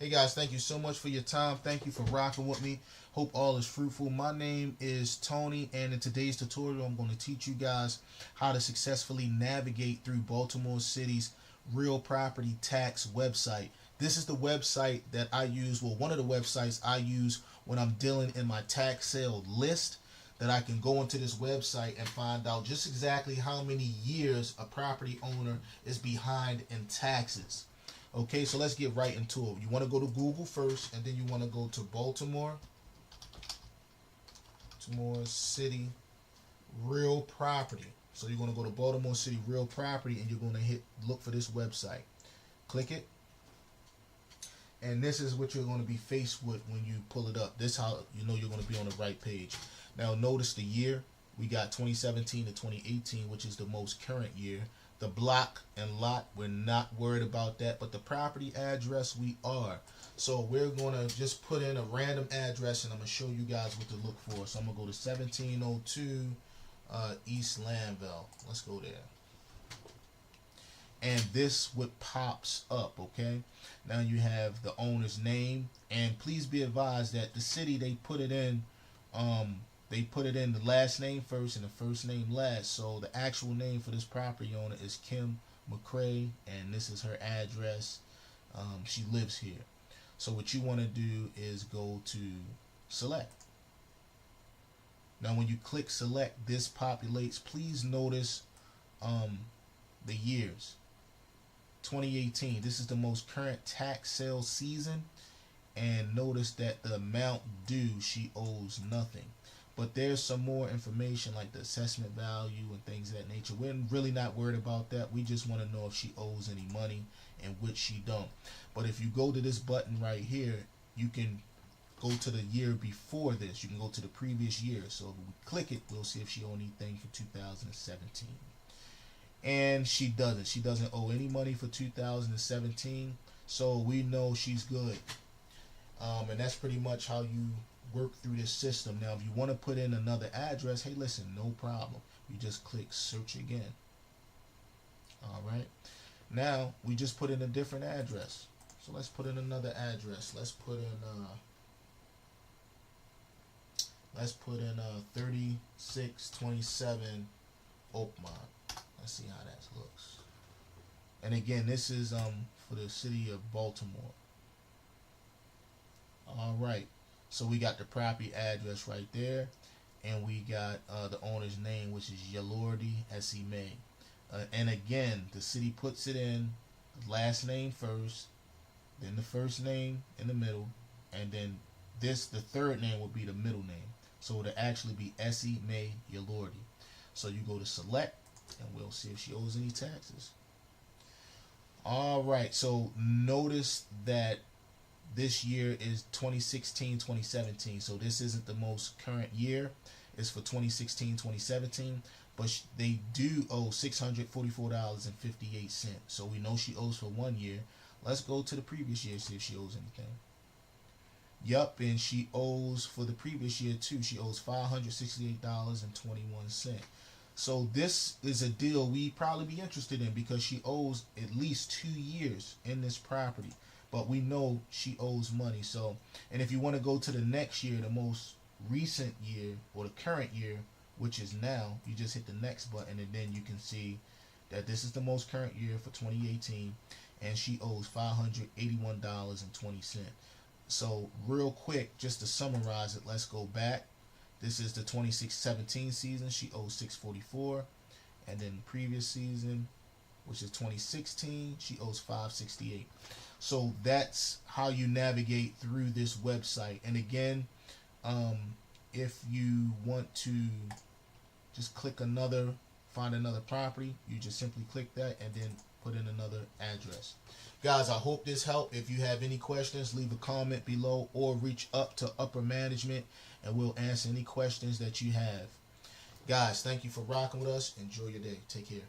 Hey guys, thank you so much for your time. Thank you for rocking with me. Hope all is fruitful. My name is Tony, and in today's tutorial, I'm going to teach you guys how to successfully navigate through Baltimore City's real property tax website. This is the website that I use, well, one of the websites I use when I'm dealing in my tax sale list, that I can go into this website and find out just exactly how many years a property owner is behind in taxes. Okay, so let's get right into it. You want to go to Google first, and then you want to go to Baltimore City Real Property. So you're going to go to Baltimore City Real Property, and you're going to look for this website. Click it, and this is what you're going to be faced with when you pull it up. This is how you know you're going to be on the right page. Now notice the year. We got 2017 to 2018, which is the most current year. The block and lot, we're not worried about that, but the property address we are. So we're going to just put in a random address, and I'm going to show you guys what to look for. So I'm going to go to 1702 East Lanville. Let's go there. And this what pops up, okay? Now you have the owner's name, and please be advised that the city, they put it in the last name first and the first name last. So the actual name for this property owner is Kim McCrae, and this is her address. She lives here. So what you want to do is go to select. Now when you click select, this populates. Please notice the years. 2018, this is the most current tax sale season, and notice that the amount due, she owes nothing. But there's some more information like the assessment value and things of that nature. We're really not worried about that. We just want to know if she owes any money, and which she don't. But if you go to this button right here, you can go to the year before this. You can go to the previous year. So if we click it, we'll see if she owes anything for 2017. And she doesn't. She doesn't owe any money for 2017. So we know she's good. And that's pretty much how you work through this system. Now if you want to put in another address, hey listen, no problem. You just click search again. Alright, now we just put in a different address. So let's put in another address. Let's put in 3627 Oakmont. Let's see how that looks. And again, this is for the city of Baltimore. Alright, so we got the property address right there, and we got the owner's name, which is Yalordi S.E. May. And again, the city puts it in the last name first, then the first name in the middle, and then the third name will be the middle name. So it'll actually be S.E. May Yalordi. So you go to select, and we'll see if she owes any taxes. Alright, so notice that this year is 2016-2017, so this isn't the most current year. It's for 2016-2017, but they do owe $644.58. So we know she owes for 1 year. Let's go to the previous year, see if she owes anything. Yup, and she owes for the previous year too. She owes $568.21. So this is a deal we'd probably be interested in, because she owes at least 2 years in this property. But we know she owes money. So, and if you want to go to the next year, the most recent year, or the current year, which is now, you just hit the next button, and then you can see that this is the most current year for 2018, and she owes $581.20. So real quick, just to summarize it, let's go back. This is the 26-17 season. She owes $644, and then the previous season, which is 2016, she owes $568. So that's how you navigate through this website. And again, if you want to just click find another property, you just simply click that and then put in another address. Guys, I hope this helped. If you have any questions, leave a comment below or reach up to upper management, and we'll answer any questions that you have. Guys, thank you for rocking with us. Enjoy your day. Take care.